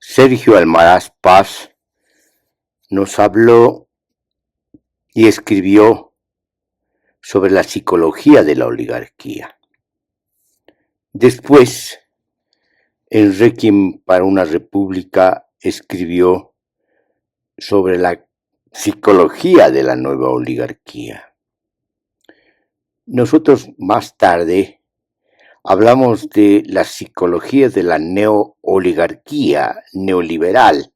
Sergio Almaraz Paz nos habló y escribió sobre la psicología de la oligarquía. Después, en Requiem para una República escribió sobre la psicología de la nueva oligarquía. Nosotros más tarde hablamos de la psicología de la neooligarquía neoliberal.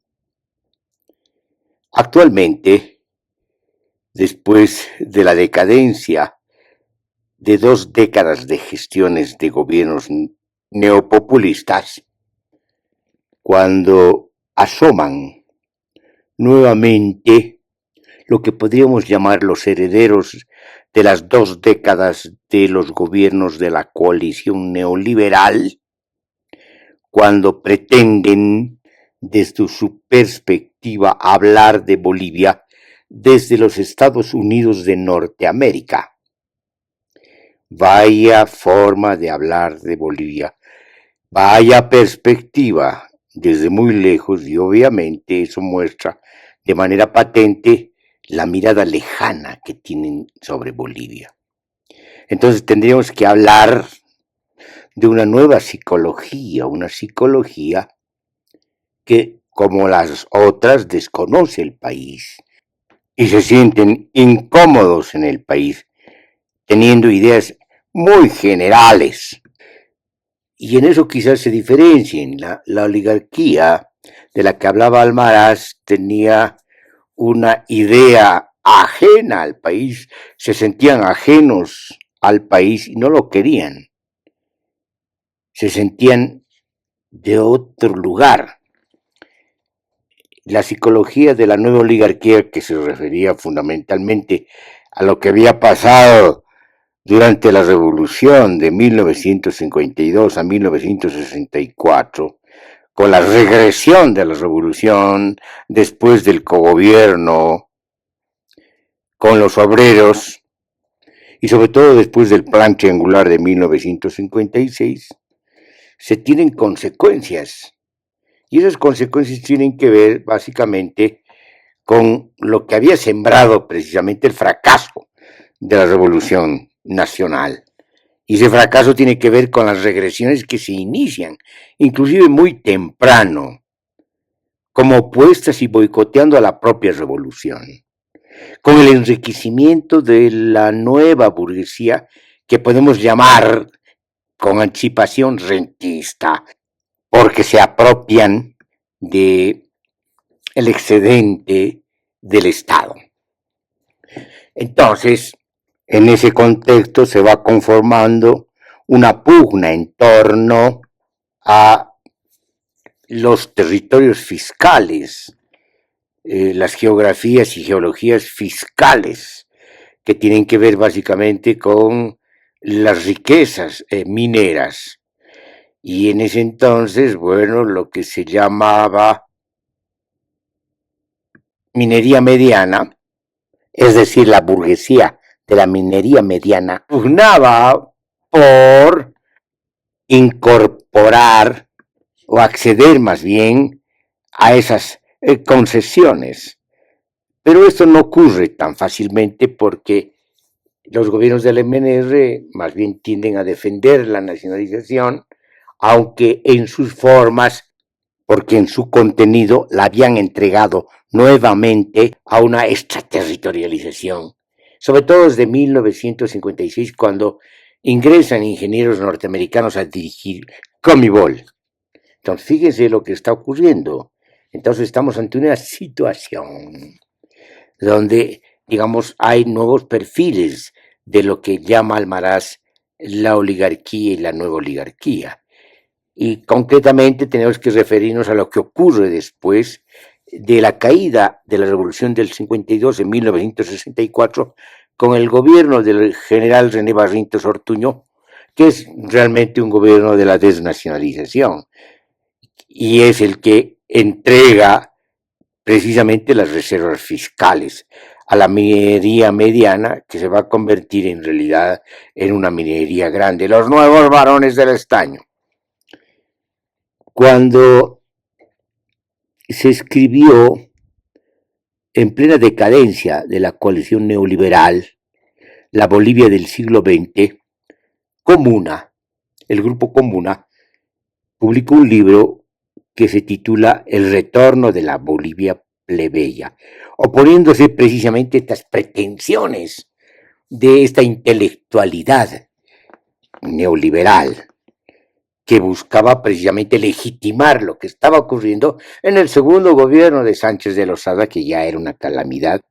Actualmente, después de la decadencia de 2 décadas de gestiones de gobiernos neopopulistas, cuando asoman nuevamente lo que podríamos llamar los herederos de las 2 décadas de los gobiernos de la coalición neoliberal, cuando pretenden desde su perspectiva hablar de Bolivia desde los Estados Unidos de Norteamérica. Vaya forma de hablar de Bolivia, vaya perspectiva desde muy lejos, y obviamente eso muestra de manera patente la mirada lejana que tienen sobre Bolivia. Entonces tendríamos que hablar de una nueva psicología, una psicología que, como las otras, desconoce el país y se sienten incómodos en el país, teniendo ideas muy generales. Y en eso quizás se diferencien. La oligarquía de la que hablaba Almaraz tenía una idea ajena al país, se sentían ajenos al país y no lo querían. Se sentían de otro lugar. La psicología de la nueva oligarquía, que se refería fundamentalmente a lo que había pasado durante la revolución de 1952 a 1964, con la regresión de la revolución después del cogobierno, con los obreros, y sobre todo después del plan triangular de 1956, se tienen consecuencias. Y esas consecuencias tienen que ver básicamente con lo que había sembrado precisamente el fracaso de la revolución nacional. Y ese fracaso tiene que ver con las regresiones que se inician, inclusive muy temprano, como opuestas y boicoteando a la propia revolución, con el enriquecimiento de la nueva burguesía que podemos llamar con anticipación rentista, porque se apropian de el excedente del Estado. Entonces, en ese contexto se va conformando una pugna en torno a los territorios fiscales, las geografías y geologías fiscales, que tienen que ver básicamente con las riquezas mineras. Y en ese entonces, bueno, lo que se llamaba minería mediana, es decir, la burguesía de la minería mediana, pugnaba por incorporar o acceder más bien a esas concesiones. Pero esto no ocurre tan fácilmente porque los gobiernos del MNR más bien tienden a defender la nacionalización, aunque en sus formas, porque en su contenido la habían entregado nuevamente a una extraterritorialización, sobre todo desde 1956, cuando ingresan ingenieros norteamericanos a dirigir Comibol. Entonces, fíjense lo que está ocurriendo. Entonces, estamos ante una situación donde, digamos, hay nuevos perfiles de lo que llama Almaraz la oligarquía y la nueva oligarquía. Y concretamente tenemos que referirnos a lo que ocurre después de la caída de la Revolución del 52 en 1964 con el gobierno del general René Barrientos Ortuño, que es realmente un gobierno de la desnacionalización y es el que entrega precisamente las reservas fiscales a la minería mediana, que se va a convertir en realidad en una minería grande, los nuevos varones del estaño. Cuando se escribió en plena decadencia de la coalición neoliberal, la Bolivia del siglo XX. Comuna, el grupo Comuna, publicó un libro que se titula El retorno de la Bolivia plebeya, oponiéndose precisamente a estas pretensiones de esta intelectualidad neoliberal que buscaba precisamente legitimar lo que estaba ocurriendo en el segundo gobierno de Sánchez de Lozada, que ya era una calamidad,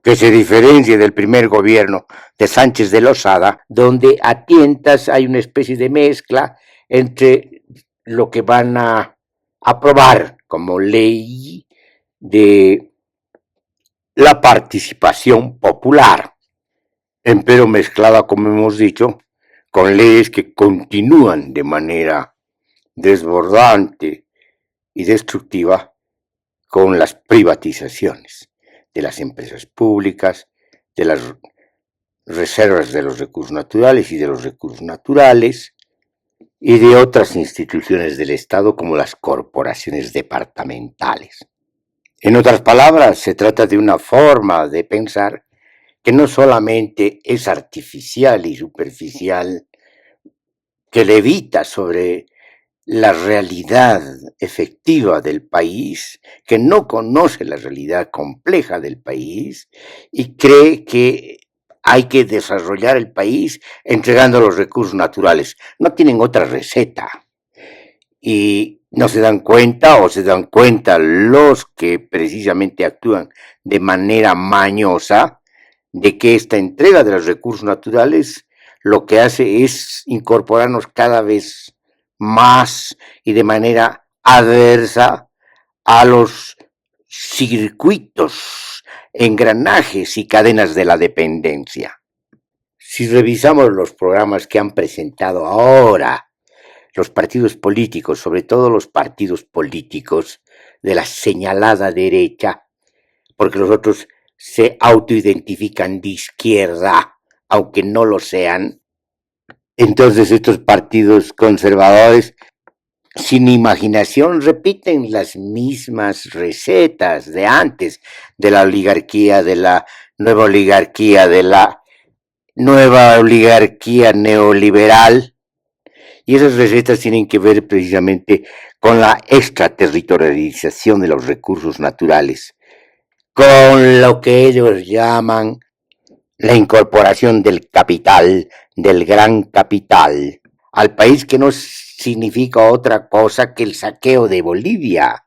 que se diferencia del primer gobierno de Sánchez de Lozada, donde a tientas hay una especie de mezcla entre lo que van a aprobar como ley de la participación popular, empero mezclada, como hemos dicho, con leyes que continúan de manera desbordante y destructiva con las privatizaciones de las empresas públicas, de las reservas de los recursos naturales y de los recursos naturales, y de otras instituciones del Estado como las corporaciones departamentales. En otras palabras, se trata de una forma de pensar que no solamente es artificial y superficial, que levita sobre la realidad efectiva del país, que no conoce la realidad compleja del país y cree que hay que desarrollar el país entregando los recursos naturales. No tienen otra receta. Y no se dan cuenta, o se dan cuenta los que precisamente actúan de manera mañosa, de que esta entrega de los recursos naturales lo que hace es incorporarnos cada vez más y de manera adversa a los circuitos, engranajes y cadenas de la dependencia. Si revisamos los programas que han presentado ahora los partidos políticos, sobre todo los partidos políticos de la señalada derecha, porque los otros se autoidentifican de izquierda, aunque no lo sean, entonces estos partidos conservadores sin imaginación repiten las mismas recetas de antes, de la oligarquía, de la nueva oligarquía, de la nueva oligarquía neoliberal, y esas recetas tienen que ver precisamente con la extraterritorialización de los recursos naturales, con lo que ellos llaman la incorporación del capital, del gran capital, al país, que no significa otra cosa que el saqueo de Bolivia.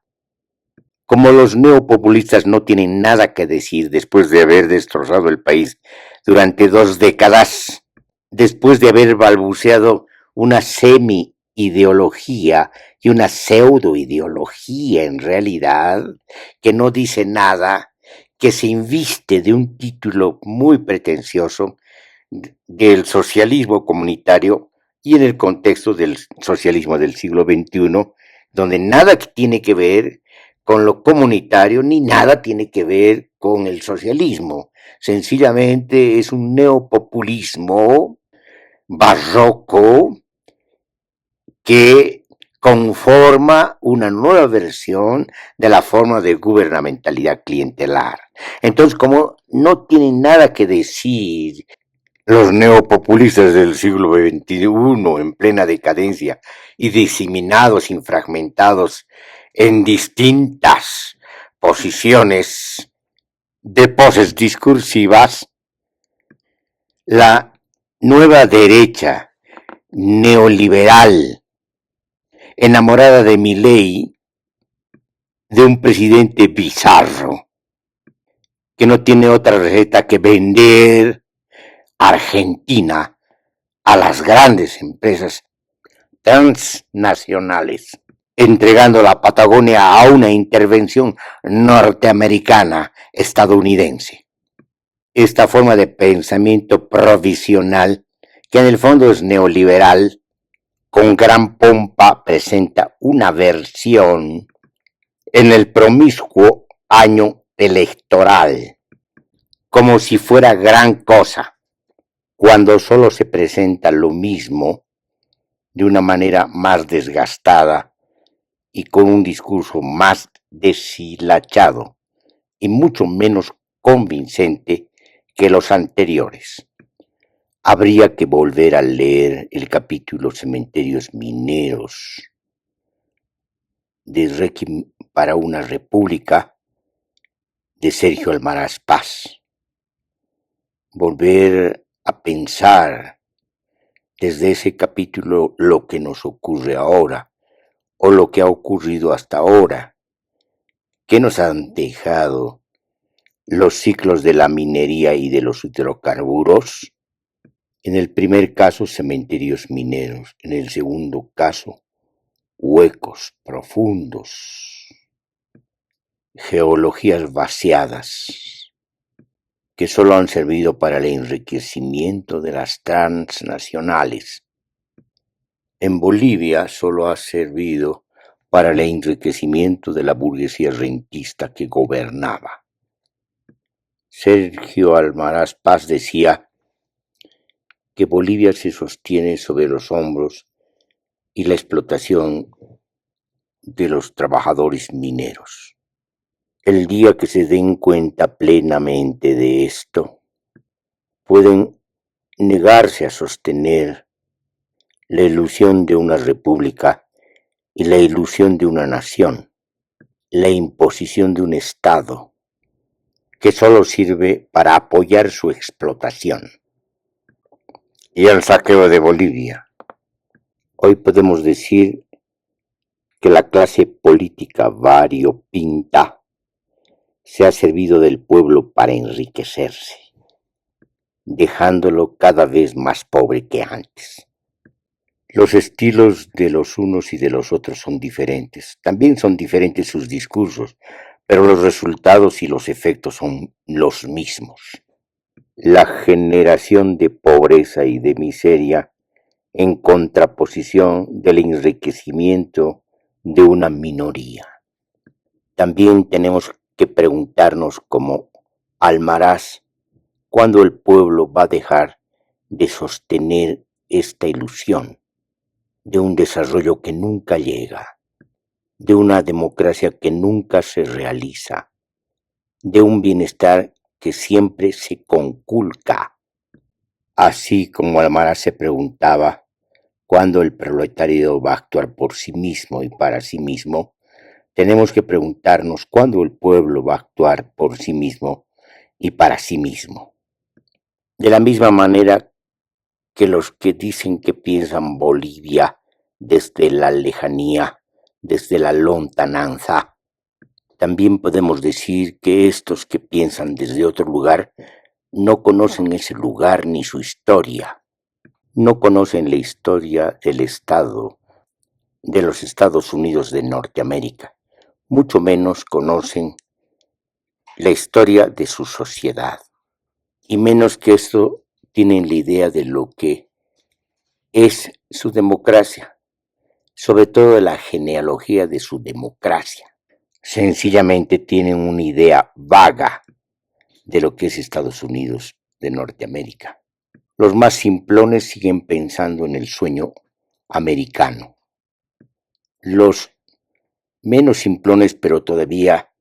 Como los neopopulistas no tienen nada que decir después de haber destrozado el país durante 2 décadas, después de haber balbuceado una semi-ideología y una pseudo-ideología en realidad, que no dice nada, que se inviste de un título muy pretencioso del socialismo comunitario y en el contexto del socialismo del siglo XXI, donde nada tiene que ver con lo comunitario ni nada tiene que ver con el socialismo. Sencillamente es un neopopulismo barroco que conforma una nueva versión de la forma de gubernamentalidad clientelar. Entonces, como no tienen nada que decir los neopopulistas del siglo XXI en plena decadencia y diseminados y fragmentados en distintas posiciones de poses discursivas, la nueva derecha neoliberal, enamorada de Milei, de un presidente bizarro, que no tiene otra receta que vender Argentina a las grandes empresas transnacionales, entregando la Patagonia a una intervención norteamericana, estadounidense. Esta forma de pensamiento provisional, que en el fondo es neoliberal, con gran pompa presenta una versión en el promiscuo año electoral, como si fuera gran cosa, cuando solo se presenta lo mismo de una manera más desgastada y con un discurso más deshilachado y mucho menos convincente que los anteriores. Habría que volver a leer el capítulo Cementerios Mineros de Requiem para una República de Sergio Almaraz Paz. Volver a pensar desde ese capítulo lo que nos ocurre ahora o lo que ha ocurrido hasta ahora. ¿Qué nos han dejado los ciclos de la minería y de los hidrocarburos? En el primer caso, cementerios mineros. En el segundo caso, huecos profundos, geologías vaciadas, que solo han servido para el enriquecimiento de las transnacionales. En Bolivia solo ha servido para el enriquecimiento de la burguesía rentista que gobernaba. Sergio Almaraz Paz decía que Bolivia se sostiene sobre los hombros y la explotación de los trabajadores mineros. El día que se den cuenta plenamente de esto, pueden negarse a sostener la ilusión de una república y la ilusión de una nación, la imposición de un Estado que solo sirve para apoyar su explotación. Y el saqueo de Bolivia. Hoy podemos decir que la clase política variopinta se ha servido del pueblo para enriquecerse, dejándolo cada vez más pobre que antes. Los estilos de los unos y de los otros son diferentes. También son diferentes sus discursos, pero los resultados y los efectos son los mismos. La generación de pobreza y de miseria en contraposición del enriquecimiento de una minoría. También tenemos que preguntarnos como Almaraz, ¿cuándo el pueblo va a dejar de sostener esta ilusión de un desarrollo que nunca llega, de una democracia que nunca se realiza, de un bienestar que siempre se conculca? Así como Almaraz se preguntaba cuándo el proletariado va a actuar por sí mismo y para sí mismo, tenemos que preguntarnos cuándo el pueblo va a actuar por sí mismo y para sí mismo. De la misma manera que los que dicen que piensan Bolivia desde la lejanía, desde la lontananza, también podemos decir que estos que piensan desde otro lugar no conocen ese lugar ni su historia. No conocen la historia del Estado, de los Estados Unidos de Norteamérica. Mucho menos conocen la historia de su sociedad. Y menos que esto tienen la idea de lo que es su democracia, sobre todo de la genealogía de su democracia. Sencillamente tienen una idea vaga de lo que es Estados Unidos de Norteamérica. Los más simplones siguen pensando en el sueño americano. Los menos simplones, pero todavía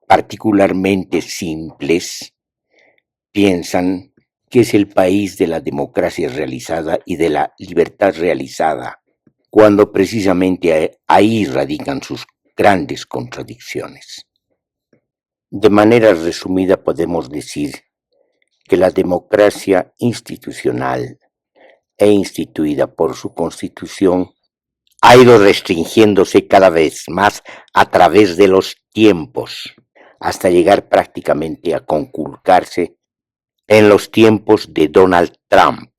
particularmente simples, piensan que es el país de la democracia realizada y de la libertad realizada, cuando precisamente ahí radican sus grandes contradicciones. De manera resumida podemos decir que la democracia institucional e instituida por su Constitución ha ido restringiéndose cada vez más a través de los tiempos, hasta llegar prácticamente a conculcarse en los tiempos de Donald Trump,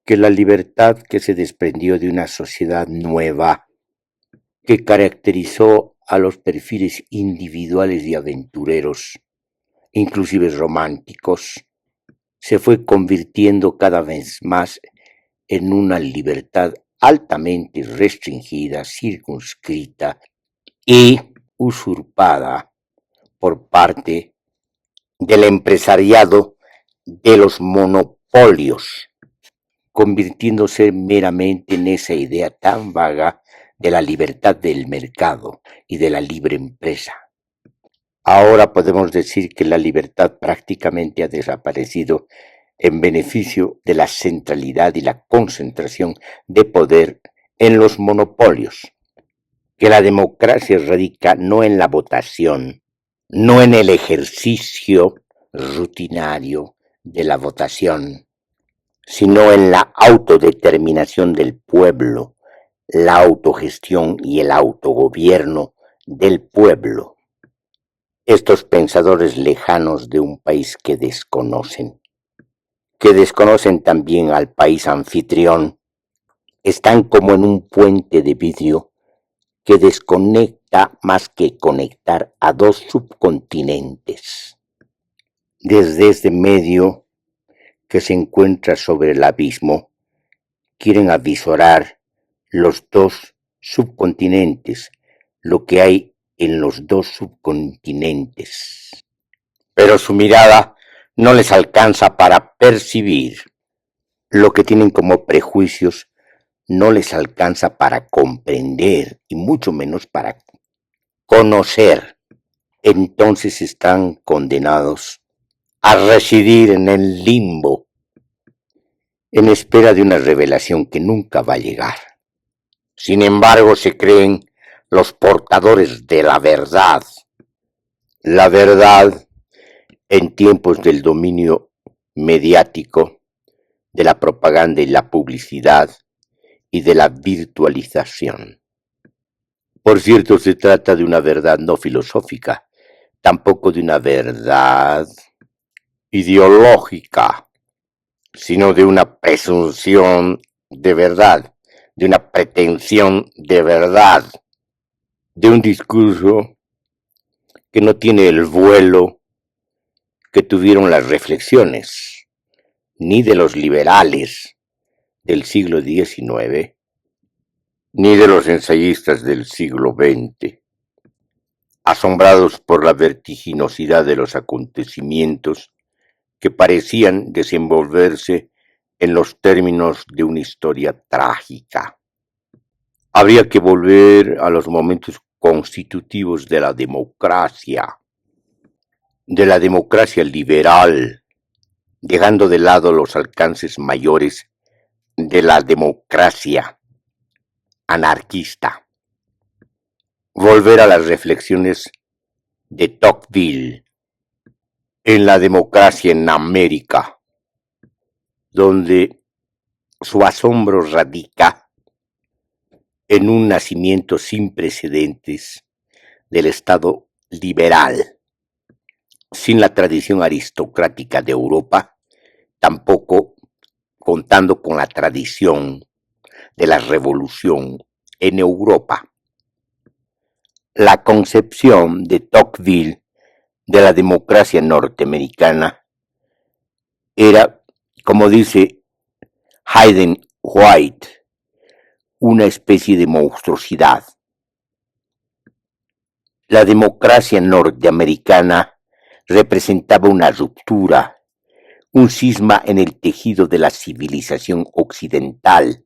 que la libertad que se desprendió de una sociedad nueva, que caracterizó a los perfiles individuales y aventureros, inclusive románticos, se fue convirtiendo cada vez más en una libertad altamente restringida, circunscrita y usurpada por parte del empresariado de los monopolios, convirtiéndose meramente en esa idea tan vaga de la libertad del mercado y de la libre empresa. Ahora podemos decir que la libertad prácticamente ha desaparecido en beneficio de la centralidad y la concentración de poder en los monopolios, que la democracia radica no en la votación, no en el ejercicio rutinario de la votación, sino en la autodeterminación del pueblo, la autogestión y el autogobierno del pueblo. Estos pensadores lejanos de un país que desconocen también al país anfitrión, están como en un puente de vidrio que desconecta más que conectar a dos subcontinentes. Desde este medio que se encuentra sobre el abismo, quieren avisorar los dos subcontinentes, lo que hay en los dos subcontinentes. Pero su mirada no les alcanza para percibir. Lo que tienen como prejuicios no les alcanza para comprender y mucho menos para conocer. Entonces están condenados a residir en el limbo, en espera de una revelación que nunca va a llegar. Sin embargo, se creen los portadores de la verdad. La verdad en tiempos del dominio mediático, de la propaganda y la publicidad y de la virtualización. Por cierto, se trata de una verdad no filosófica, tampoco de una verdad ideológica, sino de una presunción de verdad, de una pretensión de verdad, de un discurso que no tiene el vuelo que tuvieron las reflexiones, ni de los liberales del siglo XIX, ni de los ensayistas del siglo XX, asombrados por la vertiginosidad de los acontecimientos que parecían desenvolverse en los términos de una historia trágica. Habría que volver a los momentos constitutivos de la democracia liberal, dejando de lado los alcances mayores de la democracia anarquista. Volver a las reflexiones de Tocqueville en la democracia en América, donde su asombro radica en un nacimiento sin precedentes del Estado liberal, sin la tradición aristocrática de Europa, tampoco contando con la tradición de la revolución en Europa. La concepción de Tocqueville de la democracia norteamericana era, como dice Hayden White, una especie de monstruosidad. La democracia norteamericana representaba una ruptura, un cisma en el tejido de la civilización occidental,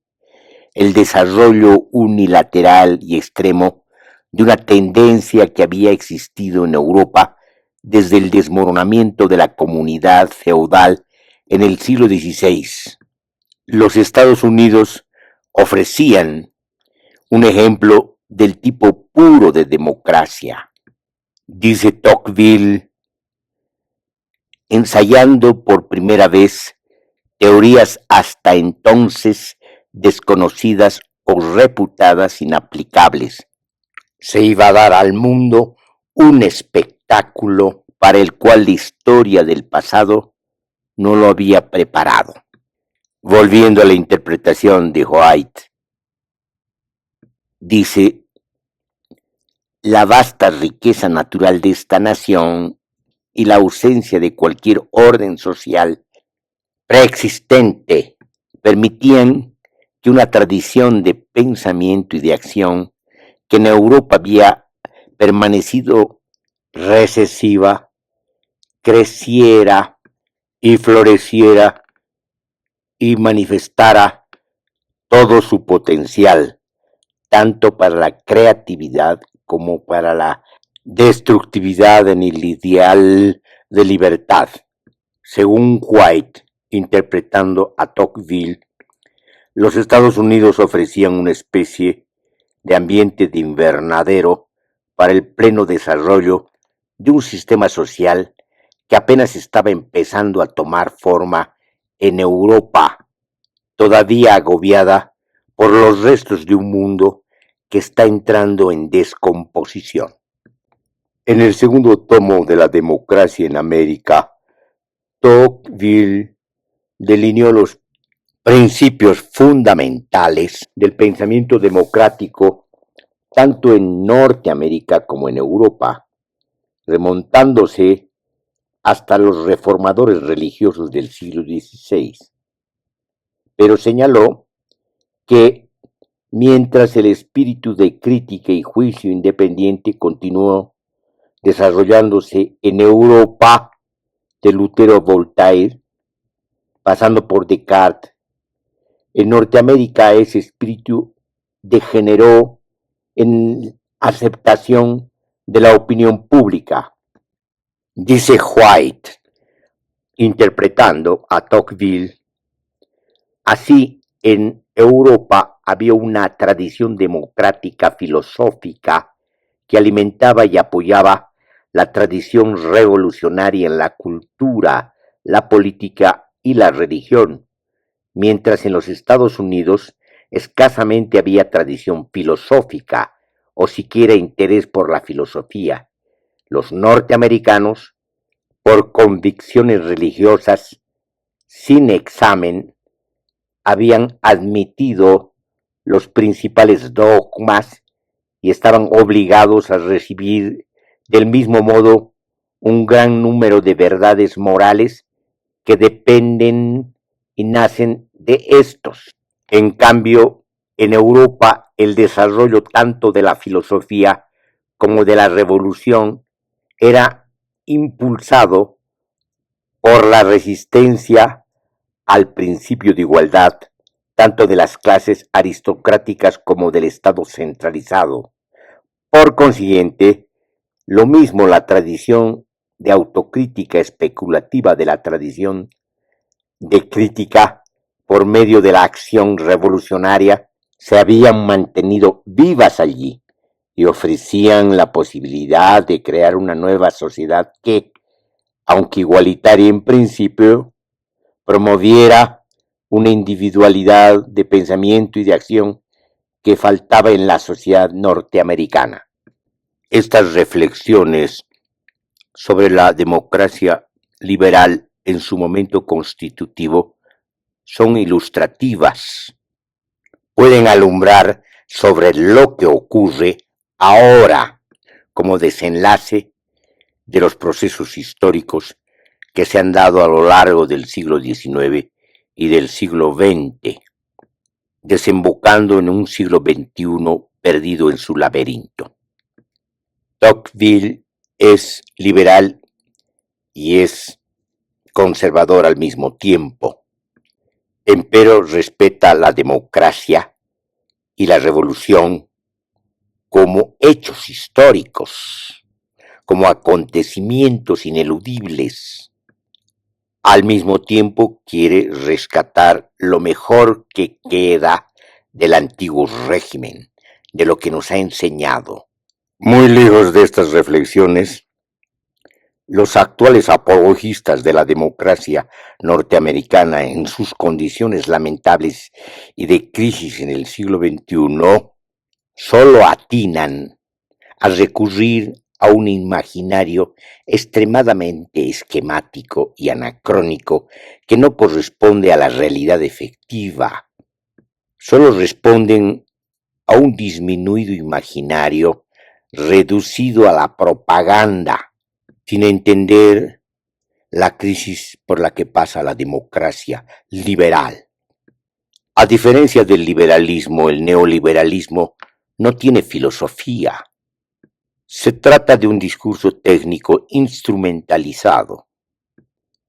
el desarrollo unilateral y extremo de una tendencia que había existido en Europa desde el desmoronamiento de la comunidad feudal en el siglo XVI. Los Estados Unidos ofrecían un ejemplo del tipo puro de democracia. Dice Tocqueville, ensayando por primera vez teorías hasta entonces desconocidas o reputadas inaplicables, se iba a dar al mundo un espectáculo para el cual la historia del pasado no lo había preparado. Volviendo a la interpretación de White, dice, la vasta riqueza natural de esta nación y la ausencia de cualquier orden social preexistente permitían que una tradición de pensamiento y de acción que en Europa había permanecido recesiva, creciera y floreciera y manifestara todo su potencial tanto para la creatividad como para la destructividad en el ideal de libertad. Según White, interpretando a Tocqueville, los Estados Unidos ofrecían una especie de ambiente de invernadero para el pleno desarrollo de un sistema social que apenas estaba empezando a tomar forma en Europa, todavía agobiada por los restos de un mundo que está entrando en descomposición. En el segundo tomo de La democracia en América, Tocqueville delineó los principios fundamentales del pensamiento democrático tanto en Norteamérica como en Europa, remontándose hasta los reformadores religiosos del siglo XVI. Pero señaló que mientras el espíritu de crítica y juicio independiente continuó desarrollándose en Europa, de Lutero a Voltaire, pasando por Descartes, en Norteamérica ese espíritu degeneró en aceptación de la opinión pública. Dice White, interpretando a Tocqueville, así en Europa había una tradición democrática filosófica que alimentaba y apoyaba la tradición revolucionaria en la cultura, la política y la religión, mientras en los Estados Unidos escasamente había tradición filosófica o siquiera interés por la filosofía. Los norteamericanos, por convicciones religiosas, sin examen, habían admitido los principales dogmas y estaban obligados a recibir del mismo modo un gran número de verdades morales que dependen y nacen de estos. En cambio, en Europa, el desarrollo tanto de la filosofía como de la revolución era impulsado por la resistencia al principio de igualdad, tanto de las clases aristocráticas como del Estado centralizado. Por consiguiente, lo mismo la tradición de autocrítica especulativa de la tradición de crítica por medio de la acción revolucionaria se habían mantenido vivas allí y ofrecían la posibilidad de crear una nueva sociedad que, aunque igualitaria en principio, promoviera una individualidad de pensamiento y de acción que faltaba en la sociedad norteamericana. Estas reflexiones sobre la democracia liberal en su momento constitutivo son ilustrativas. Pueden alumbrar sobre lo que ocurre ahora como desenlace de los procesos históricos que se han dado a lo largo del siglo XIX y del siglo XX, desembocando en un siglo XXI perdido en su laberinto. Tocqueville es liberal y es conservador al mismo tiempo, empero respeta la democracia y la revolución como hechos históricos, como acontecimientos ineludibles. Al mismo tiempo quiere rescatar lo mejor que queda del antiguo régimen, de lo que nos ha enseñado. Muy lejos de estas reflexiones, los actuales apologistas de la democracia norteamericana en sus condiciones lamentables y de crisis en el siglo XXI solo atinan a recurrir a un imaginario extremadamente esquemático y anacrónico que no corresponde a la realidad efectiva. Solo responden a un disminuido imaginario reducido a la propaganda, sin entender la crisis por la que pasa la democracia liberal. A diferencia del liberalismo, el neoliberalismo no tiene filosofía. Se trata de un discurso técnico instrumentalizado,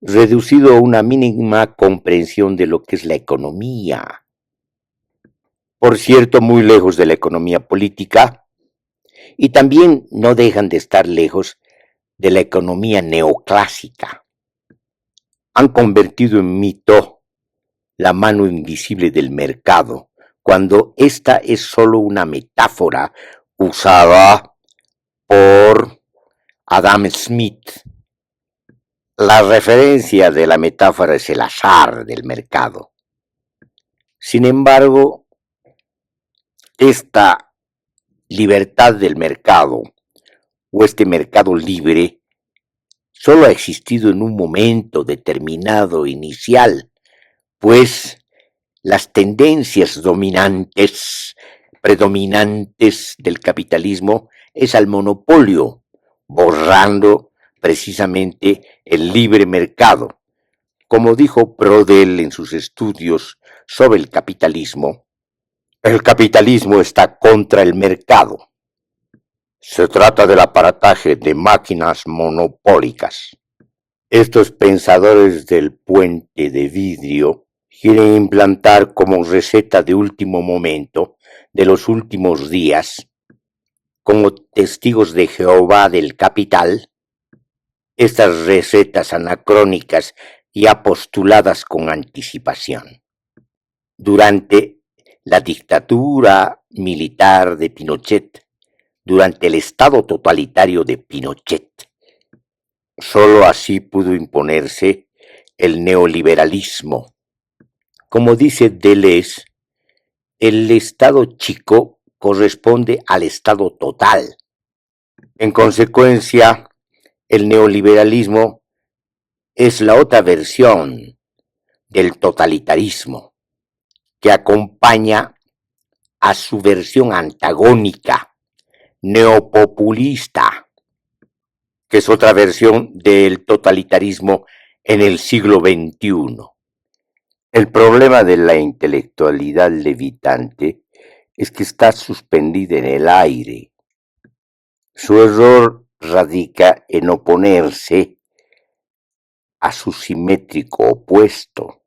reducido a una mínima comprensión de lo que es la economía. por cierto, muy lejos de la economía política, y también no dejan de estar lejos de la economía neoclásica. Han convertido en mito la mano invisible del mercado, cuando esta es solo una metáfora usada por Adam Smith. La referencia de la metáfora es el azar del mercado. Sin embargo, esta libertad del mercado o este mercado libre solo ha existido en un momento determinado inicial, pues las tendencias predominantes del capitalismo es al monopolio, borrando precisamente el libre mercado. Como dijo Brodel en sus estudios sobre el capitalismo está contra el mercado. Se trata del aparataje de máquinas monopólicas. Estos pensadores del puente de vidrio quieren implantar como receta de último momento, de los últimos días, como testigos de Jehová del capital, estas recetas anacrónicas ya postuladas con anticipación. Durante la dictadura militar de Pinochet, durante el estado totalitario de Pinochet, solo así pudo imponerse el neoliberalismo. Como dice Deleuze, el estado chico corresponde al estado total. En consecuencia, el neoliberalismo es la otra versión del totalitarismo, que acompaña a su versión antagónica, neopopulista, que es otra versión del totalitarismo en el siglo XXI. El problema de la intelectualidad levitante es que está suspendida en el aire. Su error radica en oponerse a su simétrico opuesto,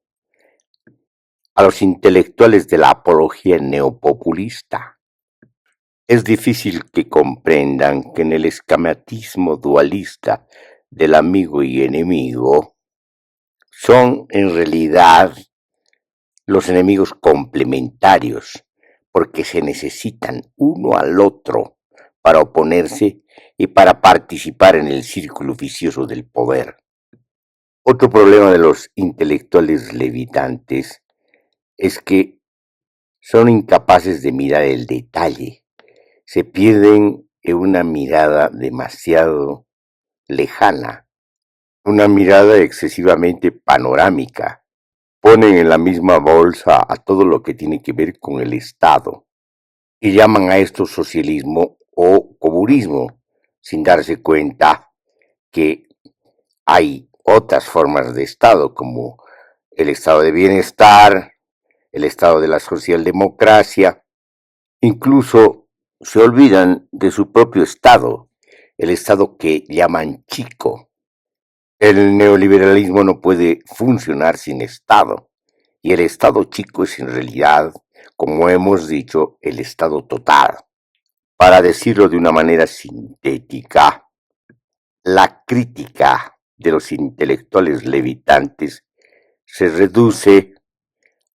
a los intelectuales de la apología neopopulista. Es difícil que comprendan que en el esquematismo dualista del amigo y enemigo son en realidad los enemigos complementarios, porque se necesitan uno al otro para oponerse y para participar en el círculo vicioso del poder. Otro problema de los intelectuales levitantes es que son incapaces de mirar el detalle, se pierden en una mirada demasiado lejana, una mirada excesivamente panorámica. Ponen en la misma bolsa a todo lo que tiene que ver con el Estado y llaman a esto socialismo o comunismo, sin darse cuenta que hay otras formas de Estado, como el Estado de bienestar, el Estado de la socialdemocracia. Incluso se olvidan de su propio Estado, el Estado que llaman chico. El neoliberalismo no puede funcionar sin Estado, y el Estado chico es en realidad, como hemos dicho, el Estado total. Para decirlo de una manera sintética, la crítica de los intelectuales levitantes se reduce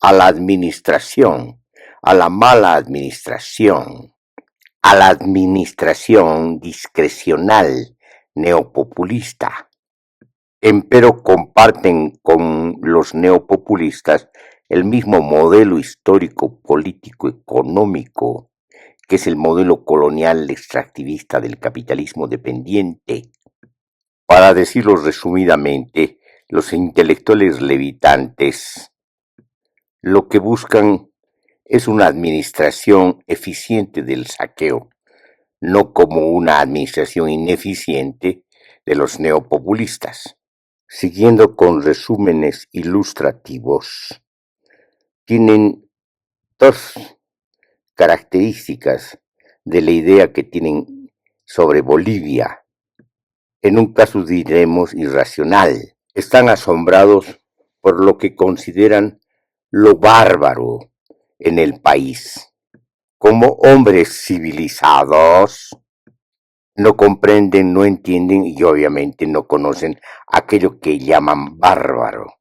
a la administración, a la mala administración, a la administración discrecional neopopulista. Empero comparten con los neopopulistas el mismo modelo histórico, político, económico, que es el modelo colonial extractivista del capitalismo dependiente. Para decirlo resumidamente, los intelectuales levitantes lo que buscan es una administración eficiente del saqueo, no como una administración ineficiente de los neopopulistas. Siguiendo con resúmenes ilustrativos, tienen dos características de la idea que tienen sobre Bolivia. En un caso diremos irracional. Están asombrados por lo que consideran lo bárbaro en el país. Como hombres civilizados, no comprenden, no entienden y obviamente no conocen aquello que llaman bárbaro.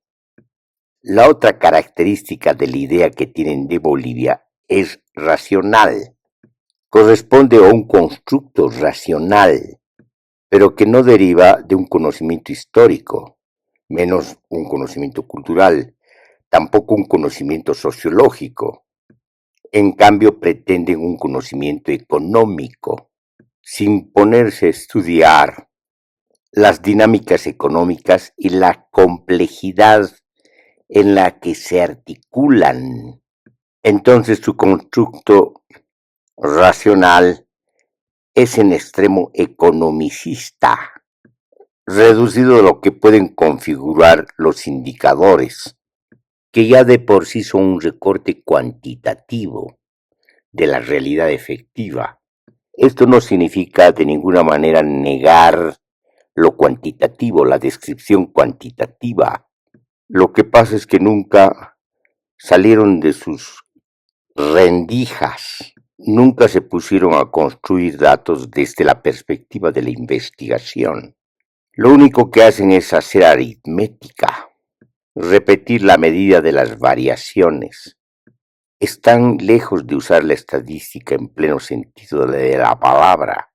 La otra característica de la idea que tienen de Bolivia es racional. Corresponde a un constructo racional, pero que no deriva de un conocimiento histórico, menos un conocimiento cultural, tampoco un conocimiento sociológico. En cambio, pretenden un conocimiento económico, sin ponerse a estudiar las dinámicas económicas y la complejidad en la que se articulan. Entonces su constructo racional es en extremo economicista, reducido a lo que pueden configurar los indicadores, que ya de por sí son un recorte cuantitativo de la realidad efectiva. Esto no significa de ninguna manera negar lo cuantitativo, la descripción cuantitativa. Lo que pasa es que nunca salieron de sus rendijas, nunca se pusieron a construir datos desde la perspectiva de la investigación. Lo único que hacen es hacer aritmética, repetir la medida de las variaciones. Están lejos de usar la estadística en pleno sentido de la palabra,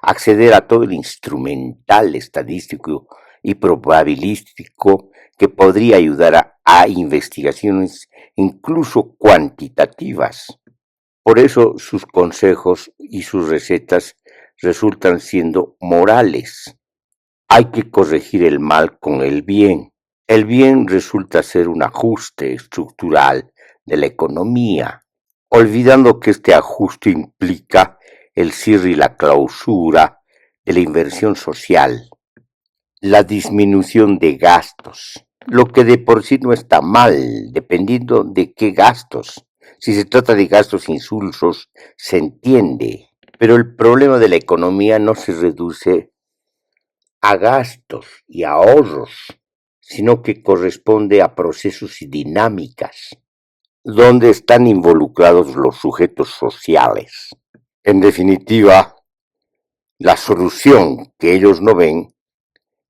acceder a todo el instrumental estadístico y probabilístico que podría ayudar a investigaciones incluso cuantitativas. Por eso sus consejos y sus recetas resultan siendo morales. Hay que corregir el mal con el bien. El bien resulta ser un ajuste estructural de la economía, olvidando que este ajuste implica el cierre y la clausura de la inversión social, la disminución de gastos, lo que de por sí no está mal, dependiendo de qué gastos. Si se trata de gastos insulsos, se entiende, pero el problema de la economía no se reduce a gastos y ahorros, sino que corresponde a procesos y dinámicas, donde están involucrados los sujetos sociales. En definitiva, la solución que ellos no ven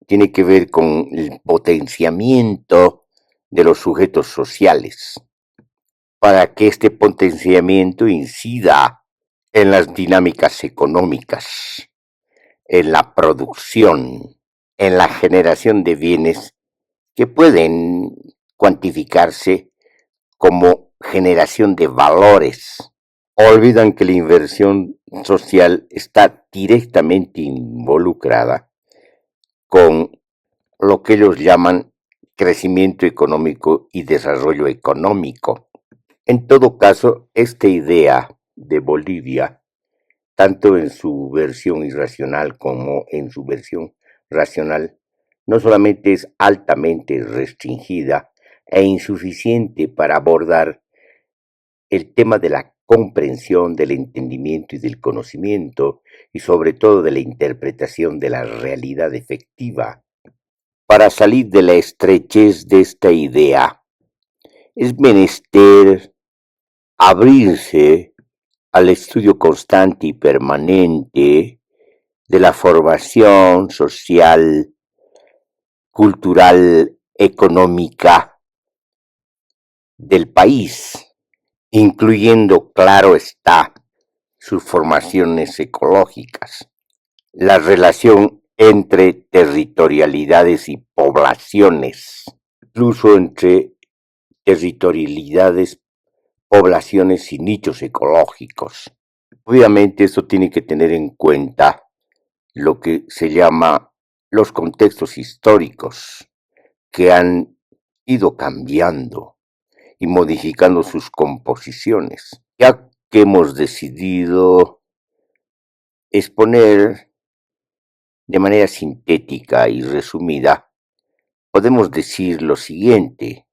tiene que ver con el potenciamiento de los sujetos sociales, para que este potenciamiento incida en las dinámicas económicas, en la producción, en la generación de bienes que pueden cuantificarse como generación de valores. Olvidan que la inversión social está directamente involucrada con lo que ellos llaman crecimiento económico y desarrollo económico. En todo caso, esta idea de Bolivia, tanto en su versión irracional como en su versión racional, no solamente es altamente restringida e insuficiente para abordar el tema de la comprensión, del entendimiento y del conocimiento, y sobre todo de la interpretación de la realidad efectiva. Para salir de la estrechez de esta idea, es menester abrirse al estudio constante y permanente de la formación social, cultural, económica del país, incluyendo, claro está, sus formaciones ecológicas, la relación entre territorialidades y poblaciones, incluso entre territorialidades, poblaciones y nichos ecológicos. Obviamente esto tiene que tener en cuenta lo que se llama los contextos históricos que han ido cambiando y modificando sus composiciones. Ya que hemos decidido exponer de manera sintética y resumida, podemos decir lo siguiente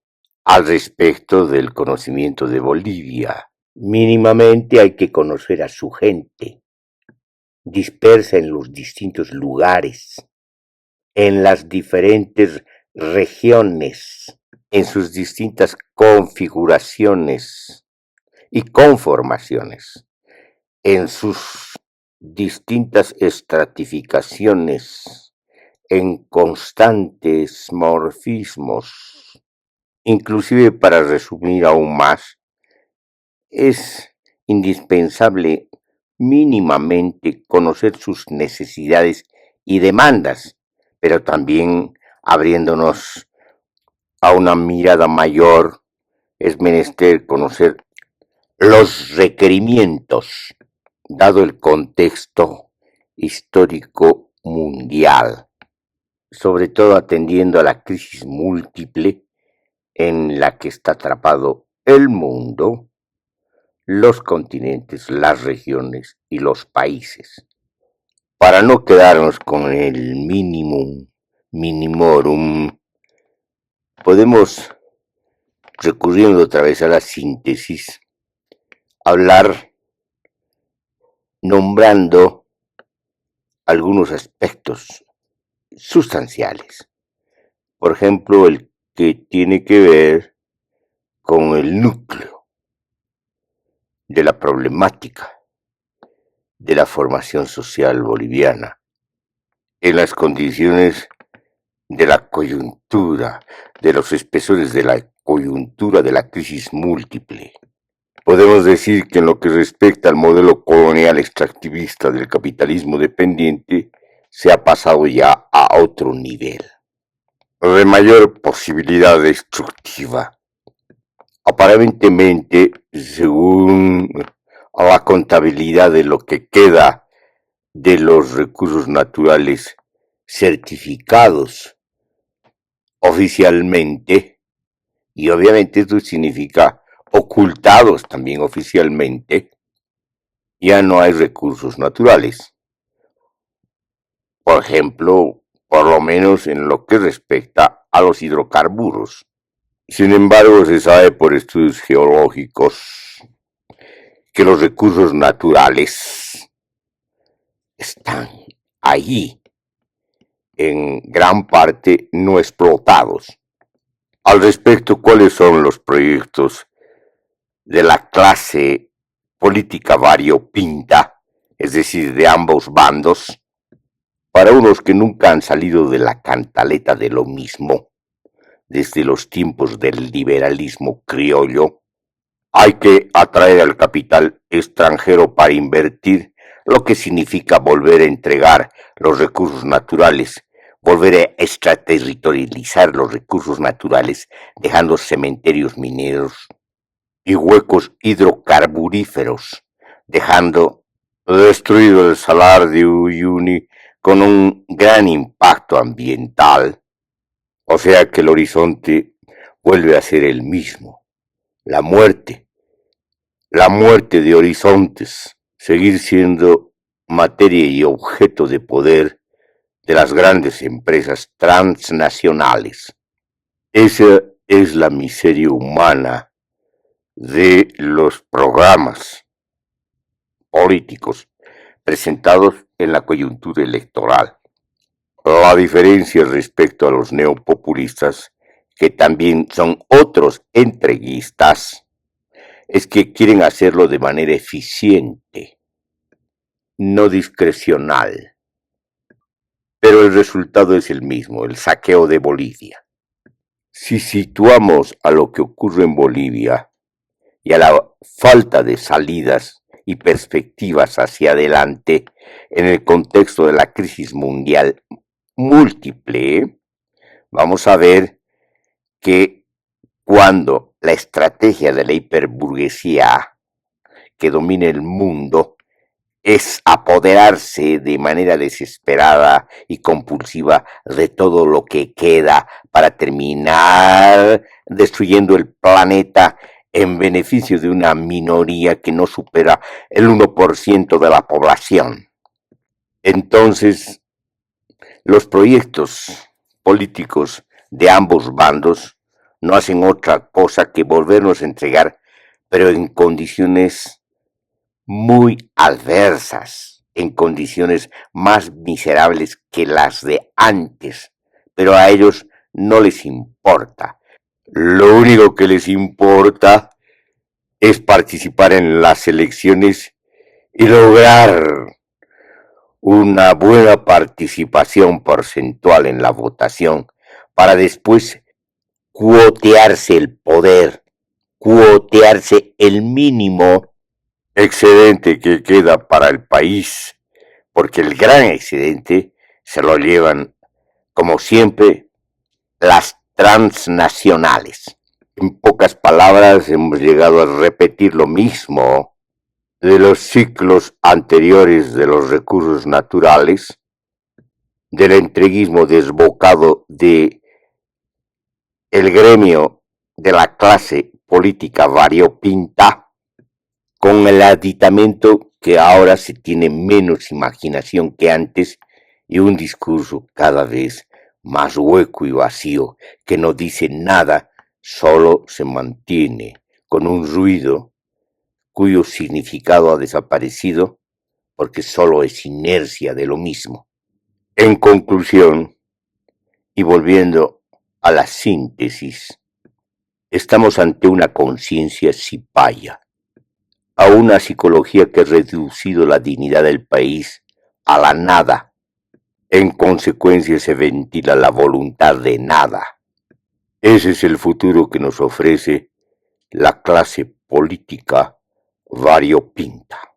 al respecto del conocimiento de Bolivia. Mínimamente hay que conocer a su gente, dispersa en los distintos lugares, en las diferentes regiones, en sus distintas configuraciones, y conformaciones, en sus distintas estratificaciones, en constantes morfismos. Inclusive, para resumir aún más, es indispensable mínimamente conocer sus necesidades y demandas, pero también abriéndonos a una mirada mayor, es menester conocer los requerimientos, dado el contexto histórico mundial, sobre todo atendiendo a la crisis múltiple en la que está atrapado el mundo, los continentes, las regiones y los países. Para no quedarnos con el minimorum, podemos, recurriendo otra vez a la síntesis, hablar nombrando algunos aspectos sustanciales. Por ejemplo, el que tiene que ver con el núcleo de la problemática de la formación social boliviana, en las condiciones de la coyuntura, de los espesores de la coyuntura de la crisis múltiple. Podemos decir que en lo que respecta al modelo colonial extractivista del capitalismo dependiente, se ha pasado ya a otro nivel, de mayor posibilidad destructiva. Aparentemente, según la contabilidad de lo que queda de los recursos naturales certificados oficialmente, y obviamente esto significa ocultados también oficialmente, ya no hay recursos naturales. Por ejemplo, por lo menos en lo que respecta a los hidrocarburos. Sin embargo, se sabe por estudios geológicos que los recursos naturales están allí, en gran parte no explotados. Al respecto, ¿cuáles son los proyectos de la clase política variopinta, es decir, de ambos bandos? Para unos que nunca han salido de la cantaleta de lo mismo, desde los tiempos del liberalismo criollo, hay que atraer al capital extranjero para invertir, lo que significa volver a entregar los recursos naturales, volver a extraterritorializar los recursos naturales, dejando cementerios mineros y huecos hidrocarburíferos, dejando destruido el Salar de Uyuni con un gran impacto ambiental. O sea que el horizonte vuelve a ser el mismo, la muerte de horizontes, seguir siendo materia y objeto de poder de las grandes empresas transnacionales. Esa es la miseria humana de los programas políticos presentados en la coyuntura electoral. La diferencia respecto a los neopopulistas, que también son otros entreguistas, es que quieren hacerlo de manera eficiente, no discrecional. Pero el resultado es el mismo, el saqueo de Bolivia. Si situamos a lo que ocurre en Bolivia y a la falta de salidas y perspectivas hacia adelante en el contexto de la crisis mundial múltiple, vamos a ver que cuando la estrategia de la hiperburguesía que domina el mundo es apoderarse de manera desesperada y compulsiva de todo lo que queda para terminar destruyendo el planeta en beneficio de una minoría que no supera el 1% de la población. Entonces, los proyectos políticos de ambos bandos no hacen otra cosa que volvernos a entregar, pero en condiciones muy adversas, en condiciones más miserables que las de antes, pero a ellos no les importa. Lo único que les importa es participar en las elecciones y lograr una buena participación porcentual en la votación para después cuotearse el poder, cuotearse el mínimo excedente que queda para el país, porque el gran excedente se lo llevan, como siempre, las transnacionales. En pocas palabras, hemos llegado a repetir lo mismo de los ciclos anteriores de los recursos naturales, del entreguismo desbocado de el gremio de la clase política variopinta, con el aditamento que ahora se tiene menos imaginación que antes y un discurso cada vez más hueco y vacío, que no dice nada, solo se mantiene con un ruido cuyo significado ha desaparecido porque solo es inercia de lo mismo. En conclusión, y volviendo a la síntesis, estamos ante una conciencia cipaya, a una psicología que ha reducido la dignidad del país a la nada. En consecuencia se ventila la voluntad de nada. Ese es el futuro que nos ofrece la clase política variopinta.